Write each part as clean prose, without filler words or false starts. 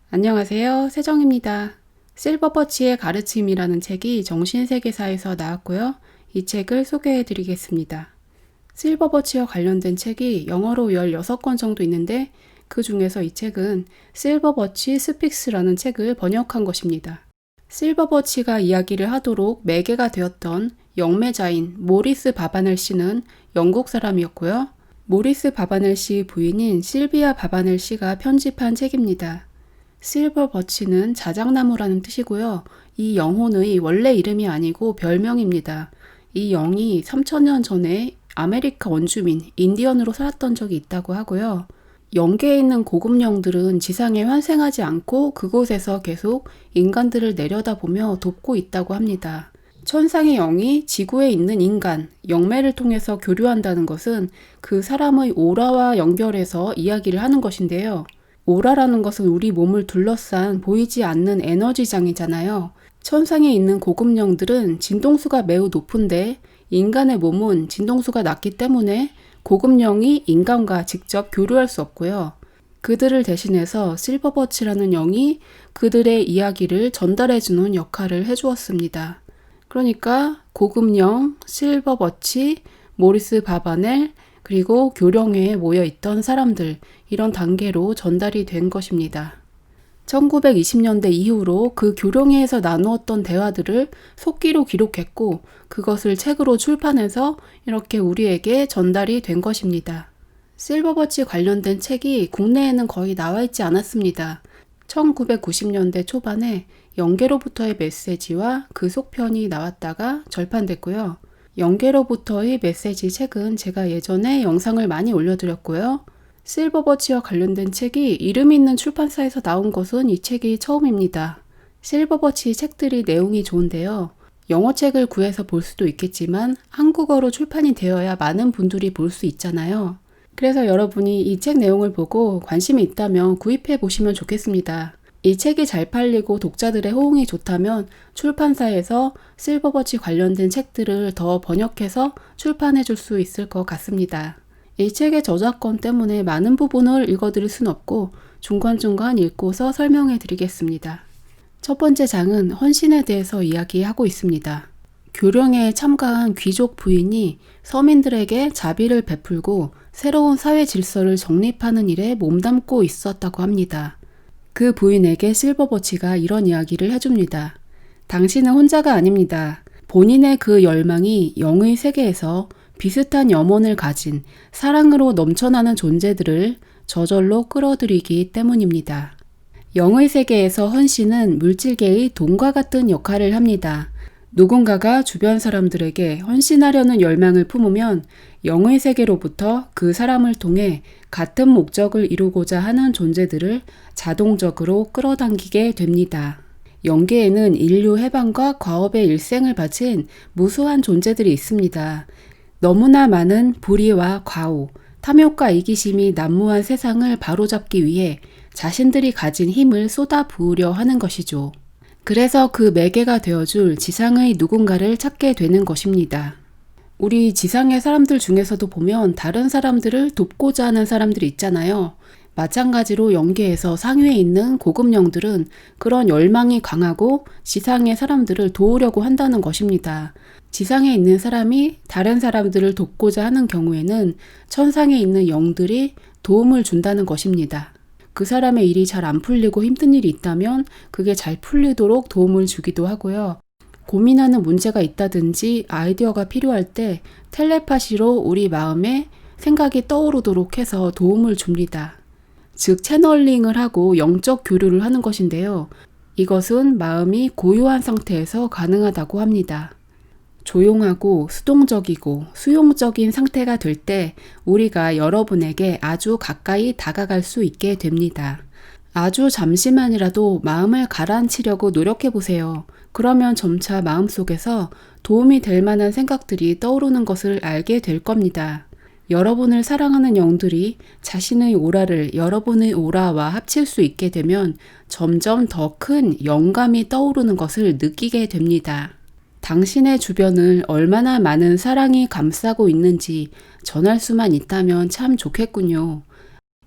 안녕하세요. 세정입니다. 실버버치의 가르침이라는 책이 정신세계사에서 나왔고요. 이 책을 소개해 드리겠습니다. 실버버치와 관련된 책이 영어로 16권 정도 있는데 그 중에서 이 책은 실버버치 스픽스라는 책을 번역한 것입니다. 실버버치가 이야기를 하도록 매개가 되었던 영매자인 모리스 바바넬 씨는 영국 사람이었고요. 모리스 바바넬 씨 부인인 실비아 바바넬 씨가 편집한 책입니다. 실버버치는 자작나무라는 뜻이고요. 이 영혼의 원래 이름이 아니고 별명입니다. 이 영이 3000년 전에 아메리카 원주민 인디언으로 살았던 적이 있다고 하고요. 영계에 있는 고급령들은 지상에 환생하지 않고 그곳에서 계속 인간들을 내려다보며 돕고 있다고 합니다. 천상의 영이 지구에 있는 인간, 영매를 통해서 교류한다는 것은 그 사람의 오라와 연결해서 이야기를 하는 것인데요. 오라라는 것은 우리 몸을 둘러싼 보이지 않는 에너지장이잖아요. 천상에 있는 고급령들은 진동수가 매우 높은데 인간의 몸은 진동수가 낮기 때문에 고급령이 인간과 직접 교류할 수 없고요. 그들을 대신해서 실버버치라는 영이 그들의 이야기를 전달해주는 역할을 해주었습니다. 그러니까 고급령, 실버버치, 모리스 바바넬, 그리고 교령회에 모여있던 사람들, 이런 단계로 전달이 된 것입니다. 1920년대 이후로 그 교령회에서 나누었던 대화들을 속기로 기록했고 그것을 책으로 출판해서 이렇게 우리에게 전달이 된 것입니다. 실버버치 관련된 책이 국내에는 거의 나와 있지 않았습니다. 1990년대 초반에 영계로부터의 메시지와 그 속편이 나왔다가 절판됐고요. 영계로부터의 메시지 책은 제가 예전에 영상을 많이 올려드렸고요. 실버버치와 관련된 책이 이름 있는 출판사에서 나온 것은 이 책이 처음입니다. 실버버치 책들이 내용이 좋은데요. 영어 책을 구해서 볼 수도 있겠지만 한국어로 출판이 되어야 많은 분들이 볼 수 있잖아요. 그래서 여러분이 이 책 내용을 보고 관심이 있다면 구입해 보시면 좋겠습니다. 이 책이 잘 팔리고 독자들의 호응이 좋다면 출판사에서 실버버치 관련된 책들을 더 번역해서 출판해 줄 수 있을 것 같습니다. 이 책의 저작권 때문에 많은 부분을 읽어드릴 순 없고 중간중간 읽고서 설명해 드리겠습니다. 첫 번째 장은 헌신에 대해서 이야기하고 있습니다. 교령회에 참가한 귀족 부인이 서민들에게 자비를 베풀고 새로운 사회 질서를 정립하는 일에 몸담고 있었다고 합니다. 그 부인에게 실버버치가 이런 이야기를 해줍니다. 당신은 혼자가 아닙니다. 본인의 그 열망이 영의 세계에서 비슷한 염원을 가진 사랑으로 넘쳐나는 존재들을 저절로 끌어들이기 때문입니다. 영의 세계에서 헌신은 물질계의 돈과 같은 역할을 합니다. 누군가가 주변 사람들에게 헌신하려는 열망을 품으면 영의 세계로부터 그 사람을 통해 같은 목적을 이루고자 하는 존재들을 자동적으로 끌어당기게 됩니다. 영계에는 인류 해방과 과업에 일생을 바친 무수한 존재들이 있습니다. 너무나 많은 불의와 과오, 탐욕과 이기심이 난무한 세상을 바로잡기 위해 자신들이 가진 힘을 쏟아 부으려 하는 것이죠. 그래서 그 매개가 되어줄 지상의 누군가를 찾게 되는 것입니다. 우리 지상의 사람들 중에서도 보면 다른 사람들을 돕고자 하는 사람들이 있잖아요. 마찬가지로 영계에서 상위에 있는 고급령들은 그런 열망이 강하고 지상의 사람들을 도우려고 한다는 것입니다. 지상에 있는 사람이 다른 사람들을 돕고자 하는 경우에는 천상에 있는 영들이 도움을 준다는 것입니다. 그 사람의 일이 잘 안 풀리고 힘든 일이 있다면 그게 잘 풀리도록 도움을 주기도 하고요. 고민하는 문제가 있다든지 아이디어가 필요할 때 텔레파시로 우리 마음에 생각이 떠오르도록 해서 도움을 줍니다. 즉 채널링을 하고 영적 교류를 하는 것인데요. 이것은 마음이 고요한 상태에서 가능하다고 합니다. 조용하고 수동적이고 수용적인 상태가 될 때 우리가 여러분에게 아주 가까이 다가갈 수 있게 됩니다. 아주 잠시만이라도 마음을 가라앉히려고 노력해 보세요. 그러면 점차 마음속에서 도움이 될 만한 생각들이 떠오르는 것을 알게 될 겁니다. 여러분을 사랑하는 영들이 자신의 오라를 여러분의 오라와 합칠 수 있게 되면 점점 더 큰 영감이 떠오르는 것을 느끼게 됩니다. 당신의 주변을 얼마나 많은 사랑이 감싸고 있는지 전할 수만 있다면 참 좋겠군요.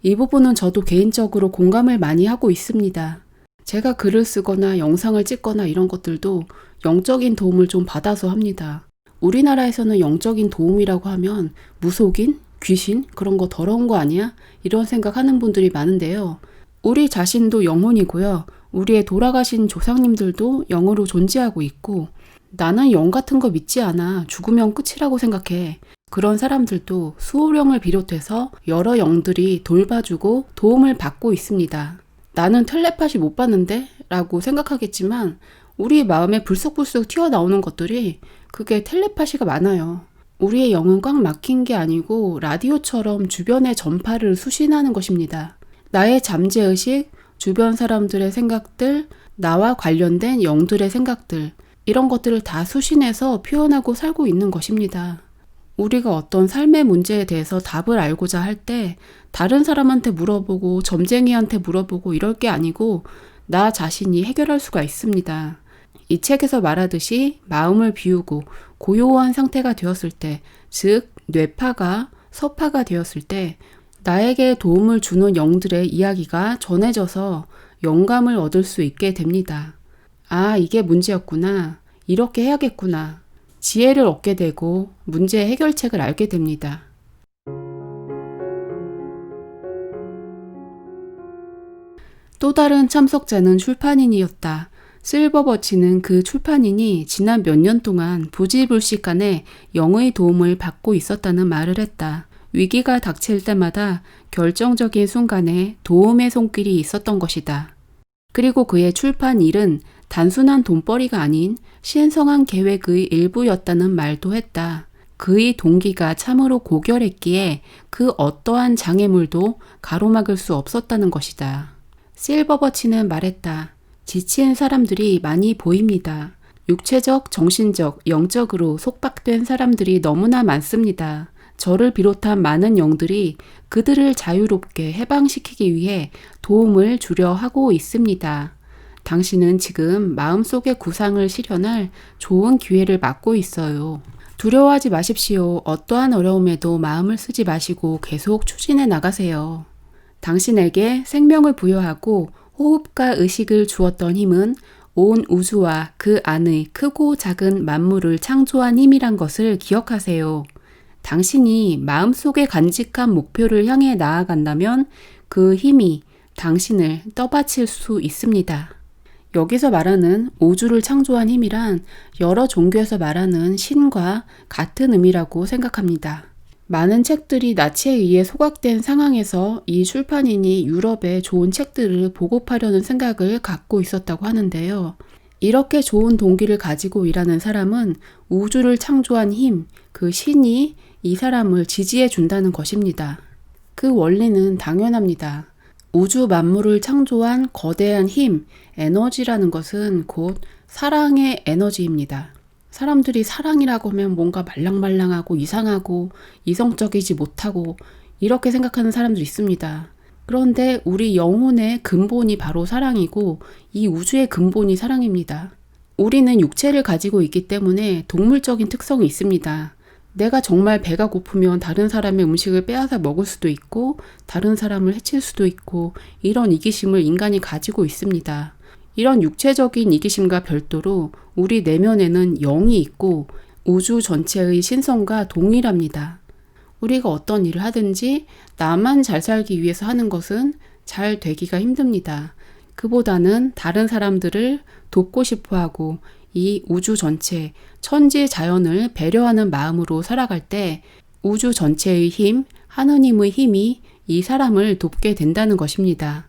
이 부분은 저도 개인적으로 공감을 많이 하고 있습니다. 제가 글을 쓰거나 영상을 찍거나 이런 것들도 영적인 도움을 좀 받아서 합니다. 우리나라에서는 영적인 도움이라고 하면 무속인? 귀신? 그런 거 더러운 거 아니야? 이런 생각하는 분들이 많은데요. 우리 자신도 영혼이고요. 우리의 돌아가신 조상님들도 영으로 존재하고 있고, 나는 영 같은 거 믿지 않아. 죽으면 끝이라고 생각해. 그런 사람들도 수호령을 비롯해서 여러 영들이 돌봐주고 도움을 받고 있습니다. 나는 텔레파시 못 봤는데? 라고 생각하겠지만 우리 마음에 불쑥불쑥 튀어나오는 것들이 그게 텔레파시가 많아요. 우리의 영은 꽉 막힌 게 아니고 라디오처럼 주변의 전파를 수신하는 것입니다. 나의 잠재의식, 주변 사람들의 생각들, 나와 관련된 영들의 생각들, 이런 것들을 다 수신해서 표현하고 살고 있는 것입니다. 우리가 어떤 삶의 문제에 대해서 답을 알고자 할 때 다른 사람한테 물어보고 점쟁이한테 물어보고 이럴 게 아니고 나 자신이 해결할 수가 있습니다. 이 책에서 말하듯이 마음을 비우고 고요한 상태가 되었을 때, 즉 뇌파가 서파가 되었을 때 나에게 도움을 주는 영들의 이야기가 전해져서 영감을 얻을 수 있게 됩니다. 아, 이게 문제였구나. 이렇게 해야겠구나. 지혜를 얻게 되고 문제 해결책을 알게 됩니다. 또 다른 참석자는 출판인이었다. 실버버치는 그 출판인이 지난 몇 년 동안 부지불식간에 영의 도움을 받고 있었다는 말을 했다. 위기가 닥칠 때마다 결정적인 순간에 도움의 손길이 있었던 것이다. 그리고 그의 출판 일은 단순한 돈벌이가 아닌 신성한 계획의 일부였다는 말도 했다. 그의 동기가 참으로 고결했기에 그 어떠한 장애물도 가로막을 수 없었다는 것이다. 실버버치는 말했다. 지친 사람들이 많이 보입니다. 육체적, 정신적, 영적으로 속박된 사람들이 너무나 많습니다. 저를 비롯한 많은 영들이 그들을 자유롭게 해방시키기 위해 도움을 주려 하고 있습니다. 당신은 지금 마음속의 구상을 실현할 좋은 기회를 맞고 있어요. 두려워하지 마십시오. 어떠한 어려움에도 마음을 쓰지 마시고 계속 추진해 나가세요. 당신에게 생명을 부여하고 호흡과 의식을 주었던 힘은 온 우주와 그 안의 크고 작은 만물을 창조한 힘이란 것을 기억하세요. 당신이 마음속에 간직한 목표를 향해 나아간다면 그 힘이 당신을 떠받칠 수 있습니다. 여기서 말하는 우주를 창조한 힘이란 여러 종교에서 말하는 신과 같은 의미라고 생각합니다. 많은 책들이 나치에 의해 소각된 상황에서 이 출판인이 유럽에 좋은 책들을 보급하려는 생각을 갖고 있었다고 하는데요. 이렇게 좋은 동기를 가지고 일하는 사람은 우주를 창조한 힘, 그 신이 이 사람을 지지해 준다는 것입니다. 그 원리는 당연합니다. 우주 만물을 창조한 거대한 힘, 에너지라는 것은 곧 사랑의 에너지입니다. 사람들이 사랑이라고 하면 뭔가 말랑말랑하고 이상하고 이성적이지 못하고 이렇게 생각하는 사람들이 있습니다. 그런데 우리 영혼의 근본이 바로 사랑이고 이 우주의 근본이 사랑입니다. 우리는 육체를 가지고 있기 때문에 동물적인 특성이 있습니다. 내가 정말 배가 고프면 다른 사람의 음식을 빼앗아 먹을 수도 있고 다른 사람을 해칠 수도 있고 이런 이기심을 인간이 가지고 있습니다. 이런 육체적인 이기심과 별도로 우리 내면에는 영이 있고 우주 전체의 신성과 동일합니다. 우리가 어떤 일을 하든지 나만 잘 살기 위해서 하는 것은 잘 되기가 힘듭니다. 그보다는 다른 사람들을 돕고 싶어 하고 이 우주 전체, 천지 자연을 배려하는 마음으로 살아갈 때 우주 전체의 힘, 하느님의 힘이 이 사람을 돕게 된다는 것입니다.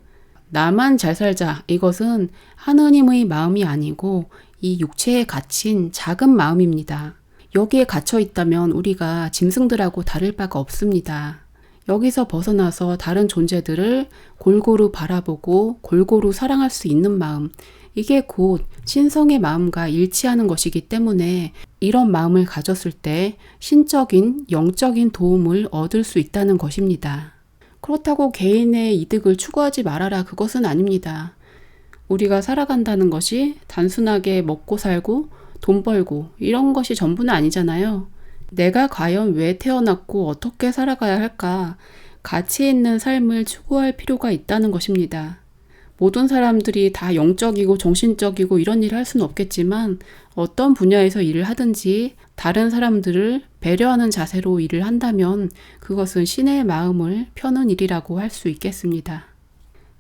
나만 잘 살자, 이것은 하느님의 마음이 아니고 이 육체에 갇힌 작은 마음입니다. 여기에 갇혀 있다면 우리가 짐승들하고 다를 바가 없습니다. 여기서 벗어나서 다른 존재들을 골고루 바라보고 골고루 사랑할 수 있는 마음, 이게 곧 신성의 마음과 일치하는 것이기 때문에 이런 마음을 가졌을 때 신적인, 영적인 도움을 얻을 수 있다는 것입니다. 그렇다고 개인의 이득을 추구하지 말아라, 그것은 아닙니다. 우리가 살아간다는 것이 단순하게 먹고 살고 돈 벌고 이런 것이 전부는 아니잖아요. 내가 과연 왜 태어났고 어떻게 살아가야 할까? 가치 있는 삶을 추구할 필요가 있다는 것입니다. 모든 사람들이 다 영적이고 정신적이고 이런 일을 할 수는 없겠지만 어떤 분야에서 일을 하든지 다른 사람들을 배려하는 자세로 일을 한다면 그것은 신의 마음을 펴는 일이라고 할 수 있겠습니다.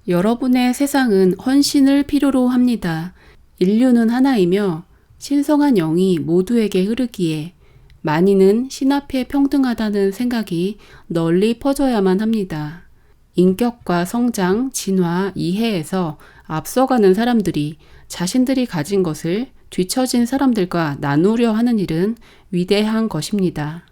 여러분의 세상은 헌신을 필요로 합니다. 인류는 하나이며 신성한 영이 모두에게 흐르기에 만인은 신 앞에 평등하다는 생각이 널리 퍼져야만 합니다. 인격과 성장, 진화, 이해에서 앞서가는 사람들이 자신들이 가진 것을 뒤처진 사람들과 나누려 하는 일은 위대한 것입니다.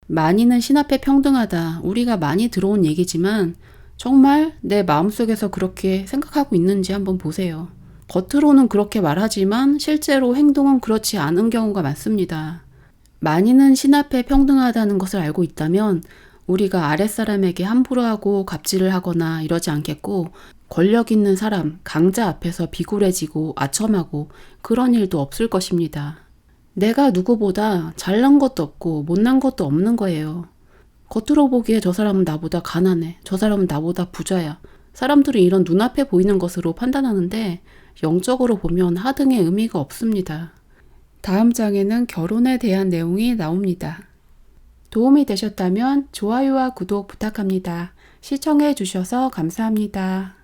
만인은 신 앞에 평등하다. 우리가 많이 들어온 얘기지만 정말 내 마음속에서 그렇게 생각하고 있는지 한번 보세요. 겉으로는 그렇게 말하지만 실제로 행동은 그렇지 않은 경우가 많습니다. 만인은 신 앞에 평등하다는 것을 알고 있다면 우리가 아랫사람에게 함부로 하고 갑질을 하거나 이러지 않겠고 권력 있는 사람, 강자 앞에서 비굴해지고 아첨하고 그런 일도 없을 것입니다. 내가 누구보다 잘난 것도 없고 못난 것도 없는 거예요. 겉으로 보기에 저 사람은 나보다 가난해. 저 사람은 나보다 부자야. 사람들이 이런 눈앞에 보이는 것으로 판단하는데 영적으로 보면 하등의 의미가 없습니다. 다음 장에는 결혼에 대한 내용이 나옵니다. 도움이 되셨다면 좋아요와 구독 부탁합니다. 시청해 주셔서 감사합니다.